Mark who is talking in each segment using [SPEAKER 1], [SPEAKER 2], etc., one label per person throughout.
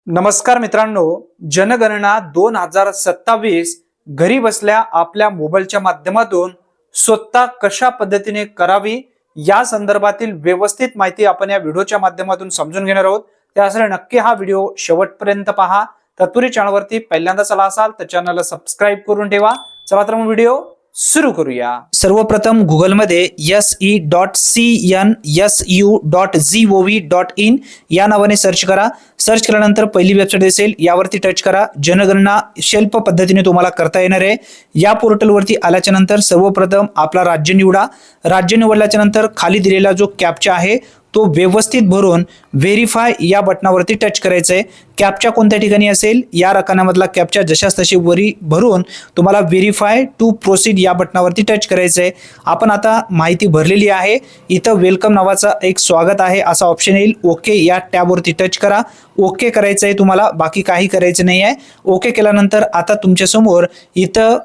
[SPEAKER 1] नमस्कार मित्रांनो, जनगणना 2027 घरी बसल्या आपल्या मोबाईलच्या माध्यमातून स्वतः कशा पद्धतीने करावी या संदर्भातील व्यवस्थित माहिती आपण या व्हिडिओच्या माध्यमातून समजून घेणार आहोत। त्यासाठी नक्की हा व्हिडिओ शेवटपर्यंत पहा। तत्पूर्वी चॅनलवरती पहिल्यांदाच आला असाल तर चॅनलला सबस्क्राइब करून ठेवा। चला तर मग व्हिडिओ सुरू करूया। सर्वप्रथम गुगल मध्ये se.cnsu.gov.in या नावाने सर्च करा। सर्च केल्यानंतर पहिली वेबसाईट दिसेल, यावरती टच करा। जनगणना शेल्प पद्धतीने तुम्हाला करता येणार आहे। या पोर्टलवरती आल्याच्या नंतर सर्वप्रथम आपला राज्य निवडा। राज्य निवडल्याच्या नंतर खाली दिलेला जो कॅप्चा आहे तो व्यवस्थित भरून व्हेरीफाय या बटनावरती टच करायचं आहे। कॅप्चा कोणत्या ठिकाणी असेल या रकान्यामधला कॅप्चा जशास तशी वरी भरून तुम्हाला व्हेरीफाय टू प्रोसीड या बटनावरती टच करायचं आहे। आपण आता माहिती भरलेली आहे, इथं वेलकम नावाचा एक स्वागत आहे असा ऑप्शन येईल। ओके या टॅबवरती टच करा। ओके करायचं आहे तुम्हाला, बाकी काही करायचं नाही आहे। ओके केल्यानंतर आता तुमच्या समोर इथं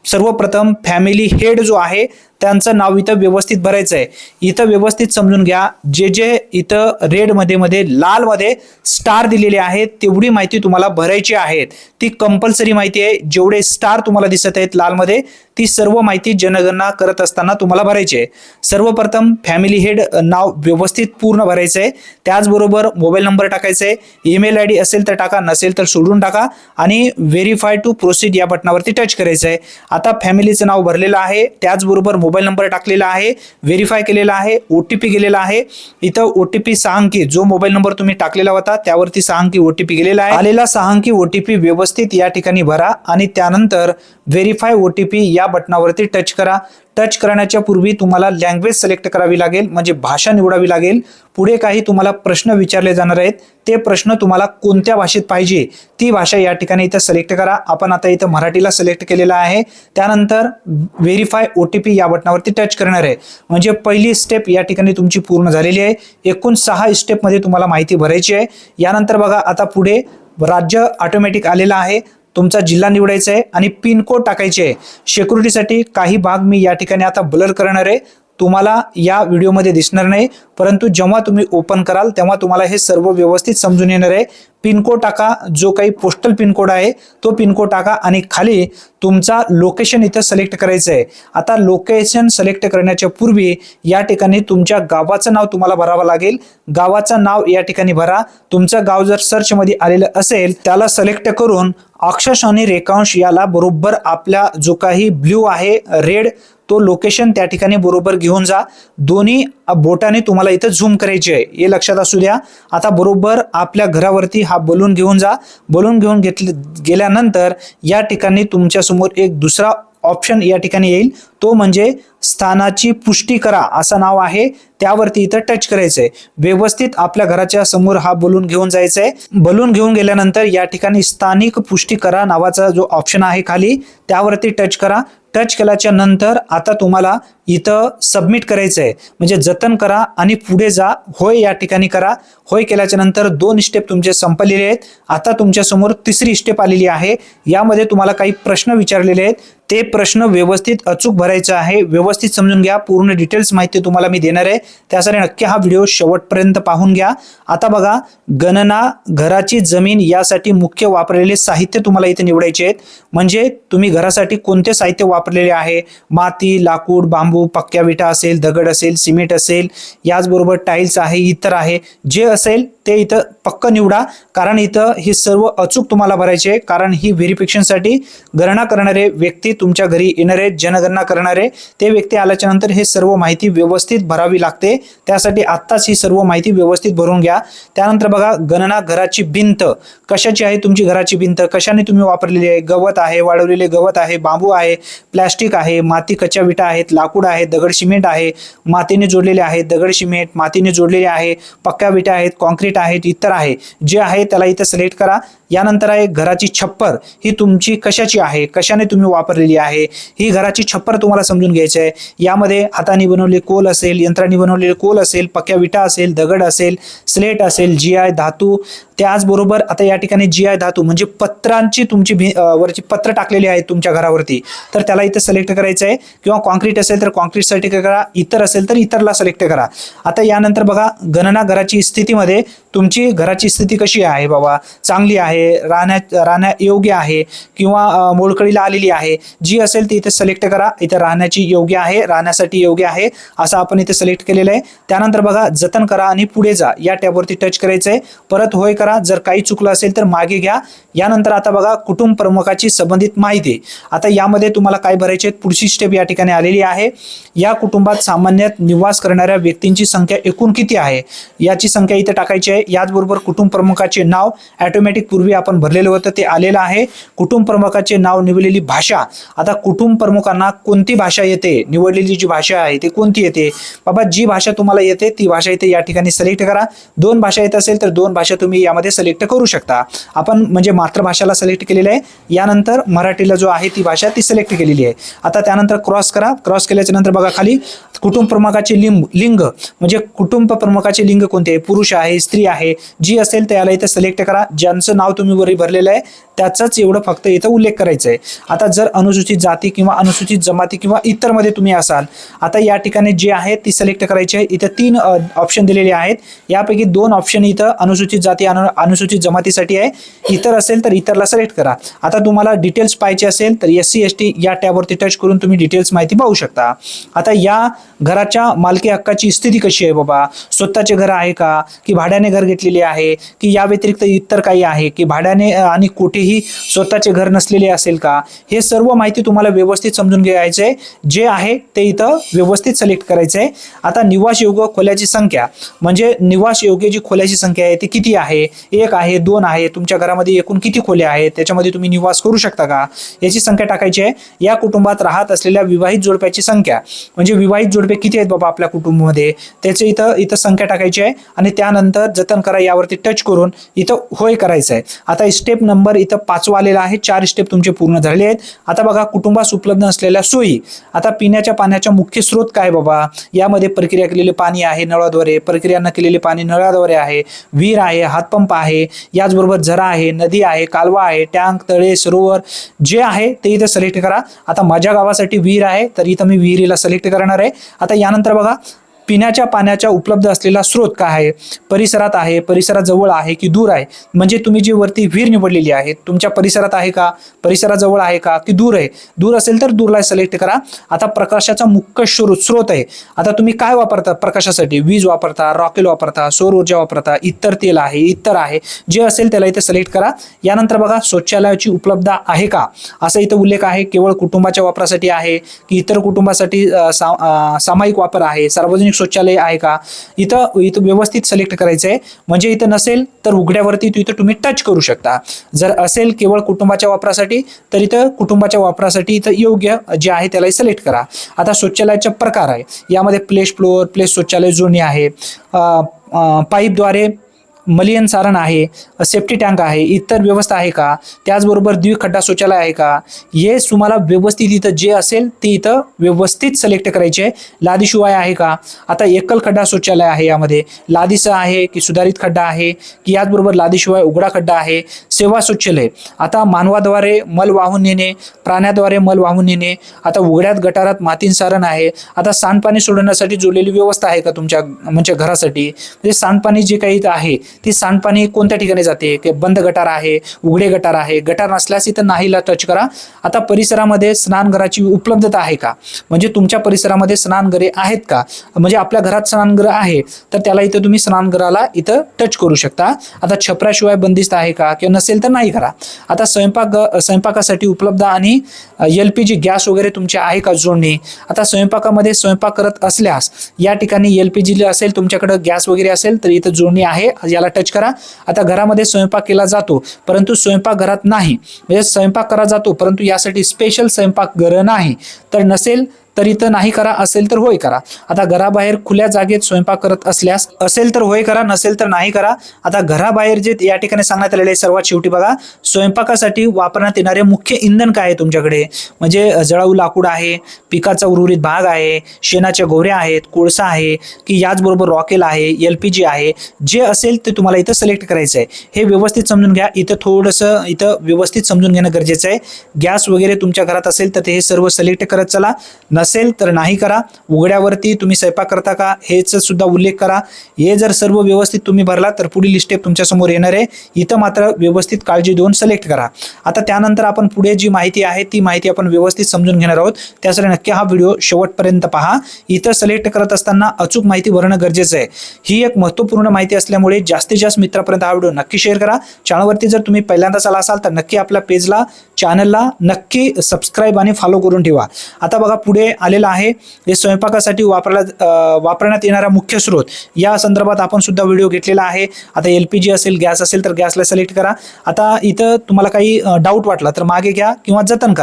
[SPEAKER 1] सर्वप्रथम फॅमिली हेड जो आहे त्यांचं नाव इथं व्यवस्थित भरायचं आहे। इथं व्यवस्थित समजून घ्या, जे इथं रेड मध्ये लाल मध्ये स्टार दिलेले आहेत तेवढी माहिती तुम्हाला भरायची आहे। ती कंपल्सरी माहिती आहे। जेवढे स्टार तुम्हाला दिसत आहेत लाल मध्ये ती सर्व माहिती जनगणना करत असताना तुम्हाला भरायची आहे। सर्वप्रथम फॅमिली हेड नाव व्यवस्थित पूर्ण भरायचं आहे। त्याचबरोबर मोबाईल नंबर टाकायचा आहे। ईमेल आयडी असेल तर टाका, नसेल तर सोडून टाका आणि व्हेरीफाय टू प्रोसीड या बटनावरती टच करायचं आहे। आता फॅमिलीचं नाव भरलेलं आहे, त्याचबरोबर मोबाईल नंबर टाकलेला आहे, व्हेरीफाय केलेला आहे, ओटीपी गेलेला आहे। इथं ओटीपी 6 अंकी जो मोबाईल नंबर तुम्ही टाकलेला होता त्यावरती 6 अंकी ओटीपी गेलेला आहे। आलेला 6 अंकी ओटीपी व्यवस्थित या ठिकाणी भरा आणि त्यानंतर व्हेरीफाय ओटीपी या बटनावरती टच करा। टच करण्याच्या पूर्वी तुम्हाला लँग्वेज सिलेक्ट करावी लागेल, म्हणजे भाषा निवडावी लागेल। पुढे काही तुम्हाला प्रश्न विचारले जाणार आहेत, ते प्रश्न तुम्हाला कोणत्या भाषेत पाहिजे ती भाषा या ठिकाणी इथं सिलेक्ट करा। आपण आता इथं मराठीला सिलेक्ट केलेला आहे। त्यानंतर व्हेरीफाय ओटीपी या बटनावरती टच करणार आहे, म्हणजे पहिली स्टेप या ठिकाणी तुमची पूर्ण झालेली आहे। एकूण 6 स्टेप मध्ये तुम्हाला माहिती भरायची आहे। यानंतर बघा आता पुढे राज्य ऑटोमॅटिक आलेला आहे, तुमचा जिल्हा निवडायचा आहे आणि पिन कोड टाकायचे आहे। सिक्युरिटीसाठी काही भाग मी या ठिकाणी आता ब्लर करणार आहे, तुम्हाला या व्हिडिओमध्ये दिसणार नाही, परंतु जेव्हा तुम्ही ओपन कराल तेव्हा तुम्हाला हे सर्व व्यवस्थित समजून येणार आहे। पिन कोड टाका, जो काही पोस्टल पिन कोड आहे तो पिन कोड टाका आणि खाली तुमचा लोकेशन इथं सिलेक्ट करायचं आहे। आता लोकेशन सिलेक्ट करण्याच्या पूर्वी या ठिकाणी तुमच्या गावाचं नाव तुम्हाला भरावं लागेल। गावाचं नाव या ठिकाणी भरा। तुमचं गाव जर सर्च मध्ये आलेलं असेल त्याला सिलेक्ट करून अक्षश आणि रेखांश याला बरोबर आपल्या जो काही ब्ल्यू आहे रेड तो लोकेशन त्या ठिकाणी बरोबर घेऊन जा। दोन्ही बोटाने तुम्हाला इथं झूम करायचे आहे, हे लक्षात असू द्या। आता बरोबर आपल्या घरावरती हा बलून घेऊन जा। बलून घेऊन गेल्यानंतर या ठिकाणी तुमच्या समोर एक दुसरा ऑप्शन या ठिकाणी येईल, तो म्हणजे स्थानाची पुष्टी करा असं नाव आहे, त्यावरती इथं टच करायचंय। व्यवस्थित आपल्या घराच्या समोर हा बलून घेऊन जायचंय। बलून घेऊन गेल्यानंतर या ठिकाणी स्थानिक पुष्टी करा नावाचा जो ऑप्शन आहे खाली त्यावरती टच करा। टच केल्याच्या नंतर आता तुम्हाला इथं सबमिट करायचं आहे, म्हणजे जतन करा आणि पुढे जा, होय या ठिकाणी करा। होय केल्याच्या नंतर 2 स्टेप तुमचे संपलेले आहेत। आता तुमच्या समोर तिसरी स्टेप आलेली आहे। यामध्ये तुम्हाला काही प्रश्न विचारलेले आहेत, ते प्रश्न व्यवस्थित अचूक भरायचं आहे। व्यवस्थित समजून घ्या, पूर्ण डिटेल्स माहिती तुम्हाला मी देणार आहे, त्यासाठी नक्की हा व्हिडिओ शेवटपर्यंत पाहून घ्या। आता बघा, गणना घराची जमीन यासाठी मुख्य वापरलेले साहित्य तुम्हाला इथे निवडायचे आहेत, म्हणजे तुम्ही घरासाठी कोणते साहित्य वापरलेले आहे। माती, लाकूड, बांबू, पक्क्या विटा असेल, दगड असेल, सिमेंट असेल, याचबरोबर टाइल्स आहे, इतर आहे, जे असेल ते इथं पक्क निवडा, कारण इथं हे सर्व अचूक तुम्हाला भरायचे आहे। कारण ही व्हेरिफिकेशनसाठी गणना करणारे व्यक्ती तुमच्या घरी येणार आहेत, जनगणना करणारे ते व्यक्ती आल्याच्या नंतर हे सर्व माहिती व्यवस्थित भरावी लागते, त्यासाठी आत्ताच ही सर्व माहिती व्यवस्थित भरून घ्या। त्यानंतर बघा, गणना घराची भिंत कशाची आहे, तुमची घराची भिंत कशाने तुम्ही वापरलेली आहे। गवत आहे, वाळवलेले गवत आहे, बांबू आहे, प्लास्टिक आहे, माती, कच्च्या विटा आहेत, लाकूड आहे, दगड सिमेंट आहे, मातीने जोडलेले आहे, दगड सिमेंट मातीने जोडलेले आहे, पक्क्या विटा आहेत, कॉन्क्रीट आहेत, इतर आहे, जे आहे त्याला इथं सिलेक्ट करा। यानंतर आहे घराची छप्पर, ही तुमची कशाची आहे, कशाने तुम्ही वापरलेली आहे, ही घराची छप्पर तुम्हाला समजून घ्यायची आहे। यामध्ये हाताने बनवलेले कोल असेल, यंत्राने बनवलेले कोल असेल, पक्क्या विटा असेल, दगड असेल, स्लेट असेल, GI धातू, त्याचबरोबर आता या ठिकाणी GI धातू म्हणजे पत्रांची तुमची वरची पत्र टाकलेली आहेत तुमच्या घरावरती, तर त्याला इथे सिलेक्ट करायचं आहे। किंवा कॉन्क्रीट असेल तर कॉन्क्रीट सिलेक्ट करा, इतर असेल तर इतरला सिलेक्ट करा। आता यानंतर बघा, गणना घराची स्थितीमध्ये तुमची घराची स्थिती कशी आहे बाबा, चांगली आहे, राहण्या योग्य आहे किंवा मोडकळीला आलेली आहे, जी असेल ती इथे सिलेक्ट करा. इथे राहण्याची योग्य आहे, राहण्यासाठी योग्य आहे असं आपण इथे सिलेक्ट केलेलं आहे. त्यानंतर बघा जतन करा आणि पुढे जा या टॅबवरती टच करायचं आहे. परत होय करा. जर काही चुकलं असेल तर मागे घ्या. यानंतर आता बघा कुटुंब प्रमुखाची संबंधित माहिती. आता यामध्ये तुम्हाला काय भरायचे, पुढची स्टेप या ठिकाणी आलेली आहे. या कुटुंबात सामान्यत निवास करणाऱ्या व्यक्तींची संख्या एकूण किती आहे याची संख्या इथे टाकायची आहे. याचबरोबर कुटुंब प्रमुखाचे नाव ऑटोमॅटिक पूर्वी आपण भरलेलं होतं ते आलेलं आहे. कुटुंब प्रमुखाचे नाव, निवडलेली भाषा. आता कुटुंब प्रमुखांना कोणती भाषा येते, निवडलेली जी भाषा आहे ती कोणती येते बाबा, जी भाषा तुम्हाला येते ती भाषा इथे या ठिकाणी सिलेक्ट करा. 2 भाषा येत असेल तर 2 भाषा तुम्ही यामध्ये सिलेक्ट करू शकता. आपण म्हणजे मातृभाषाला सिलेक्ट केलेलं आहे. यानंतर मराठीला जो आहे ती भाषा ती सिलेक्ट केलेली आहे. आता त्यानंतर क्रॉस करा. क्रॉस केल्याच्या नंतर बघा खाली कुटुंब प्रमुखाचे लिंग म्हणजे कुटुंब प्रमुखाचे लिंग कोणते आहे, पुरुष आहे, स्त्री आहे, जी असेल त्याला इथे सिलेक्ट करा. ज्यांचं नाव तुम्ही वरी भरलेलं आहे त्याचाच एवढं फक्त इथं उल्लेख करायचा आहे. आता जर अनुसूचित जाती किंवा अनुसूचित जमाती किंवा इतर मध्ये तुम्ही असाल, आता या ठिकाणी जे आहे ती सिलेक्ट करायची आहे. इथं 3 ऑप्शन दिलेले आहेत. यापैकी 2 ऑप्शन इथं अनुसूचित जाती अनुसूचित जमातीसाठी आहे. इतर असेल तर इतरला सिलेक्ट करा. आता तुम्हाला डिटेल्स पाहिजे असेल तर SC ST या टॅबवरती टच करून तुम्ही डिटेल्स माहिती पाहू शकता. आता या घराच्या मालकी हक्काची स्थिती कशी आहे बाबा, स्वतःचे घर आहे का की भाड्याने घर घेतलेले आहे की या व्यतिरिक्त इतर काही आहे की भाड्याने आणि कुठेही स्वतःचे घर नसलेले असेल का, हे सर्व माहिती तुम्हाला व्यवस्थित समजून घ्यायचं आहे. जे आहे ते इथं व्यवस्थित सिलेक्ट करायचं आहे. आता निवास योग्य खोल्याची संख्या म्हणजे निवास योग्य जी खोल्याची संख्या आहे ती किती आहे, 1 आहे, 2 आहे, तुमच्या घरामध्ये एकूण किती खोल्या आहेत त्याच्यामध्ये तुम्ही निवास करू शकता का याची संख्या टाकायची आहे. या कुटुंबात राहत असलेल्या विवाहित जोडप्याची संख्या म्हणजे विवाहित जोडपे किती आहेत बाबा आपल्या कुटुंबामध्ये त्याचे इथं संख्या टाकायची आहे. आणि त्यानंतर जतन करा यावरती टच करून इथं होय करायचं आहे. आता स्टेप नंबर इथं 5वा आलेला आहे. 4 स्टेप तुमचे पूर्ण झाले आहेत. आता बघा कुटुंबास उपलब्ध असलेल्या सोयी. आता पिण्याच्या पाण्याचा मुख्य स्रोत काय बाबा, यामध्ये प्रक्रिया केलेले पाणी आहे नळाद्वारे, प्रक्रिया न केलेले पाणी नळाद्वारे आहे, विहीर आहे, हातपंप आहे, याचबरोबर झरा आहे, नदी आहे, कालवा आहे, टँक, तळे, सरोवर जे आहे ते इथे सिलेक्ट करा. आता माझ्या गावासाठी विहीर आहे तर इथं मी विहिरीला सिलेक्ट करणार आहे. आता यानंतर बघा पिण्याच्या पाण्याचा उपलब्ध असलेला स्रोत काय आहे, परिसरात आहे, परिसराजवळ आहे की दूर आहे. म्हणजे तुम्ही जी वरती विहीर निवडलेली आहे तुमच्या परिसरात आहे का, परिसराजवळ आहे का की दूर आहे, दूर असेल तर दूरला सिलेक्ट करा. आता प्रकाशाचा मुख्य स्रोत आहे. आता तुम्ही काय वापरता प्रकाशासाठी, वीज वापरता, रॉकेल वापरता, सौर ऊर्जा वापरता, इतर तेल आहे, इतर आहे, जे असेल त्याला इथे सिलेक्ट करा. यानंतर बघा शौचालयाची उपलब्ध आहे का असा इथं उल्लेख आहे. केवळ कुटुंबाच्या वापरासाठी आहे की इतर कुटुंबासाठी सामायिक वापर आहे, सार्वजनिक शौचालय आहे का, इथं व्यवस्थित सिलेक्ट करायचं आहे. म्हणजे इथं नसेल तर उघड्यावरती इथं तुम्ही टच करू शकता. जर असेल केवळ कुटुंबाच्या वापरासाठी तर इथं कुटुंबाच्या वापरासाठी इथं योग्य जे आहे त्याला सिलेक्ट करा. आता शौचालयाचे प्रकार आहे. यामध्ये प्लेस फ्लोअर, प्लेस शौचालय जोडणी आहे, पाईपद्वारे मलिन सारण आहे, सेफ्टी टँक आहे, इतर व्यवस्था आहे का, त्याचबरोबर द्विखड्डा शौचालय आहे का, हे तुम्हाला व्यवस्थित इथं जे असेल ते इथं व्यवस्थित सिलेक्ट करायचे. लादीशिवाय आहे का, आता एकल खड्डा शौचालय आहे, यामध्ये लादीसह आहे की सुधारित खड्डा आहे की याचबरोबर लादीशिवाय उघडा खड्डा आहे, सेवा शौचालय. आता मानवाद्वारे मल वाहून नेणे, प्राण्याद्वारे मल वाहून नेणे, आता उघड्यात गटारात मातीन सारण आहे. आता सांडपाणी सोडण्यासाठी जोडलेली व्यवस्था आहे का तुमच्या म्हणजे घरासाठी, म्हणजे सांडपाणी जे काही आहे ती सांडपाणी कोणत्या ठिकाणी जाते, की बंद गटार आहे, उघडे गटार आहे, गटार नसल्यास इथं नाहीला टच करा. आता परिसरामध्ये स्नानघराची उपलब्धता आहे का, म्हणजे तुमच्या परिसरामध्ये स्नानघरे आहेत का, म्हणजे आपल्या घरात स्नानगृह आहे तर त्याला इथं तुम्ही स्नानगृहाला इथं टच करू शकता. आता छपराशिवाय बंदिस्त आहे का किंवा नसेल तर नाही करा. आता स्वयंपाकासाठी उपलब्ध आणि LPG गॅस वगैरे तुमचे आहे का जोडणी. आता स्वयंपाकामध्ये स्वयंपाक करत असल्यास या ठिकाणी LPG असेल तुमच्याकडे गॅस वगैरे असेल तर इथं जोडणी आहे, याला टच करा. आता घरामध्ये स्वयंपाक केला जातो परंतु स्वयंपाक घरात नाही, म्हणजे स्वयंपाक करा जातो परंतु यासाठी स्पेशल स्वयंपाकघर नाही तर नसेल तर इथं नाही करा, असेल तर होय करा. आता घराबाहेर खुल्या जागेत स्वयंपाक करत असल्यास असेल तर होय करा, नसेल तर नाही करा. आता घराबाहेर जे या ठिकाणी सांगण्यात आलेले आहे सर्वात शेवटी बघा स्वयंपाकासाठी वापरण्यात येणारे मुख्य इंधन काय आहे तुमच्याकडे, म्हणजे जळाऊ लाकूड आहे, पिकाचा उर्वरित भाग आहे, शेणाच्या गोवऱ्या आहेत, कोळसा आहे की याचबरोबर रॉकेल आहे, LPG आहे, जे असेल ते तुम्हाला इथं सिलेक्ट करायचं आहे. हे व्यवस्थित समजून घ्या. इथं थोडंसं इथं व्यवस्थित समजून घेणं गरजेचं आहे. गॅस वगैरे तुमच्या घरात असेल तर ते हे सर्व सिलेक्ट करत चला. नसेल तर नाही करा. उघड्यावरती तुम्ही स्वयंपाक करता का हेच सुद्धा उल्लेख करा. हे जर सर्व व्यवस्थित तुम्ही भरला तर पुढील स्टेप तुमच्या समोर येणार आहे. इथं मात्र व्यवस्थित काळजी देऊन सिलेक्ट करा. आता त्यानंतर आपण पुढे जी माहिती आहे ती माहिती आपण व्यवस्थित समजून घेणार आहोत. त्यासाठी नक्की हा व्हिडिओ शेवटपर्यंत पहा. इथं सिलेक्ट करत असताना अचूक माहिती भरणं गरजेचं आहे. ही एक महत्त्वपूर्ण माहिती असल्यामुळे जास्तीत जास्त मित्रांपर्यंत हा व्हिडिओ नक्की शेअर करा. चॅनलवरती जर तुम्ही पहिल्यांदाच आला असाल तर नक्की आपल्या पेजला चॅनलला नक्की सबस्क्राईब आणि फॉलो करून ठेवा. आता बघा पुढे आलेला आहे हे स्वयंपाकासाठी वापरण्यात येणारा मुख्य स्रोत या संदर्भात आपण सुद्धा व्हिडिओ घेतलेला आहे. आता LPG असेल गॅस असेल तर गॅसला सिलेक्ट करा. आता इथं तुम्हाला काही डाऊट वाटला तर मागे घ्या किंवा जतन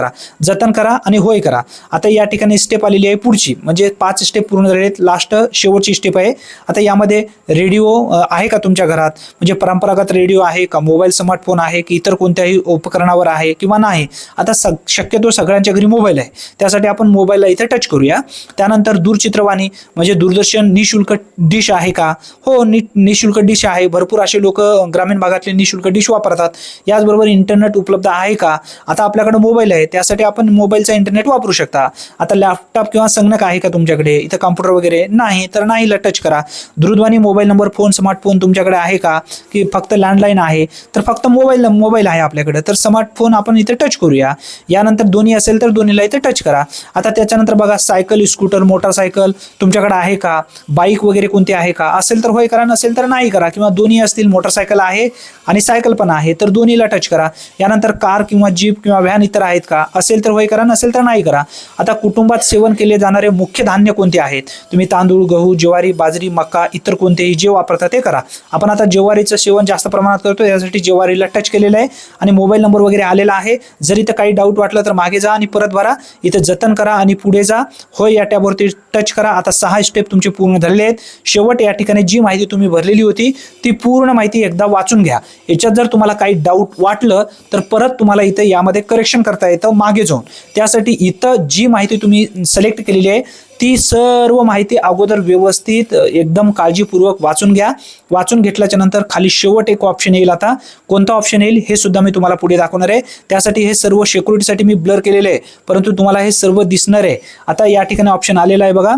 [SPEAKER 1] करा आणि होय करा. आता या ठिकाणी स्टेप आलेली आहे पुढची, म्हणजे 5 स्टेप पूर्ण झालेले आहेत. लास्ट शेवटची स्टेप आहे. आता यामध्ये रेडिओ आहे का तुमच्या घरात, म्हणजे परंपरागत रेडिओ आहे का, मोबाईल स्मार्टफोन आहे की इतर कोणत्याही उपकरणावर आहे किंवा नाही. आता शक्यतो सगळ्यांच्या घरी मोबाईल आहे, त्यासाठी आपण मोबाईलला इथे टच करूया. त्यानंतर दूरचित्रवाणी म्हणजे दूरदर्शन निशुल्क डिश आहे का, हो निशुल्क डिश आहे. भरपूर असे लोक ग्रामीण भागातले निशुल्क डिश वापरतात. याचबरोबर इंटरनेट उपलब्ध आहे का. आता आपल्याकडे मोबाईल आहे त्यासाठी आपण मोबाईलचा इंटरनेट वापरू शकता. आता लॅपटॉप किंवा संगणक आहे का तुमच्याकडे, इथं कॉम्प्युटर वगैरे नाही तर नाहीला टच करा. दूरध्वनी मोबाईल नंबर फोन स्मार्टफोन तुमच्याकडे आहे का, की फक्त लँडलाईन आहे, तर फक्त मोबाईल आहे आपल्याकडे तर स्मार्टफोन आपण इथे टच करूया. यानंतर दोन्ही असेल तर दोन्हीला इथे टच करा. आता त्याच्यानंतर बघा सायकल स्कूटर मोटरसायकल तुमच्याकडे आहे का, बाईक वगैरे कोणती आहे का, असेल तर होय करा नसेल तर नाही करा. किंवा दोन्ही असतील मोटरसायकल आहे आणि सायकल पण आहे तर दोन्हीला टच करा. यानंतर कार किंवा जीप किंवा व्हॅन इतर आहेत का, असेल तर होय करा नसेल तर नाही करा. आता कुटुंबात सेवन केले जाणारे मुख्य धान्य कोणते आहेत, तुम्ही तांदूळ गहू ज्वारी बाजरी मका इतर कोणतेही जे वापरता ते करा. आपण आता ज्वारीचं सेवन जास्त प्रमाणात करतो यासाठी ज्वारीला टच केलेलं आहे आणि मोबाईल नंबर वगैरे आलेला आहे. जर इथं काही डाऊट वाटलं तर मागे जा आणि परत भरा. इथं जतन करा आणि पुढे जा, होय या टॅबवरती टच करा. आता 6 स्टेप तुमचे पूर्ण झालेले आहेत. शेवट या ठिकाणी जी माहिती तुम्ही भरलेली होती ती पूर्ण माहिती एकदा वाचून घ्या. याच्यात जर तुम्हाला काही डाऊट वाटलं तर परत तुम्हाला इथं यामध्ये करेक्शन करता येतं मागे जाऊन. त्यासाठी इथं जी माहिती तुम्ही सिलेक्ट केलेली आहे ती सर्व माहिती अगोदर व्यवस्थित एकदम काळजीपूर्वक वाचून घ्या. वाचून घेतल्याच्या नंतर खाली शेवट एक ऑप्शन येईल. आता कोणता ऑप्शन येईल हे सुद्धा मी तुम्हाला पुढे दाखवणार आहे. त्यासाठी हे सर्व सिक्युरिटीसाठी मी ब्लर केलेले आहे, परंतु तुम्हाला हे सर्व दिसणार आहे. आता या ठिकाणी ऑप्शन आलेला आहे बघा,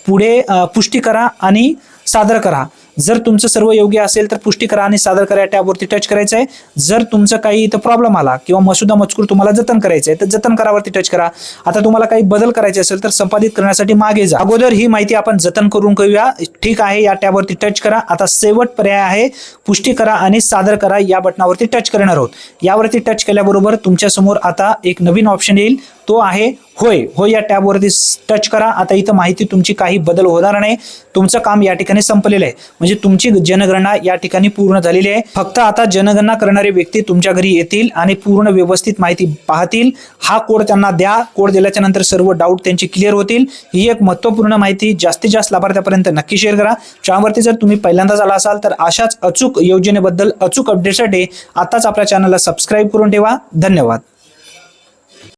[SPEAKER 1] पुढे पुष्टी करा आणि सादर करा. जर तुमचं सर्व योग्य असेल तर पुष्टी करा आणि सादर करा टॅबवरती टच करायचं आहे. जर तुमचं काही इथं प्रॉब्लेम आला किंवा मसुदा मजकूर तुम्हाला जतन करायचं आहे तर जतन करावरती टच करा. आता तुम्हाला काही बदल करायचे असेल तर संपादित करण्यासाठी मागे जा. अगोदर ही माहिती आपण जतन करून घेऊया. ठीक आहे, या टॅबवरती टच करा. आता शेवट पर्याय आहे पुष्टी करा आणि सादर करा या बटनावरती टच करणार आहोत. यावरती टच केल्याबरोबर तुमच्या समोर आता एक नवीन ऑप्शन येईल, तो आहे होय. होय या टॅबवरती टच करा. आता इथं माहिती तुमची काही बदल होणार नाही. तुमचं काम या ठिकाणी संपलेलं आहे, म्हणजे तुमची जनगणना या ठिकाणी पूर्ण झालेली आहे. फक्त आता जनगणना करणारे व्यक्ती तुमच्या घरी येतील आणि पूर्ण व्यवस्थित माहिती पाहतील. हा कोड त्यांना द्या. कोड दिल्याच्या नंतर सर्व डाऊट त्यांचे क्लिअर होतील. ही एक महत्त्वपूर्ण माहिती जास्तीत जास्त लाभार्थ्यापर्यंत नक्की शेअर करा. चॅनलवरती जर तुम्ही पहिल्यांदाच आला असाल तर अशाच अचूक योजनेबद्दल अचूक अपडेटसाठी आताच आपल्या चॅनलला सबस्क्राईब करून ठेवा. धन्यवाद.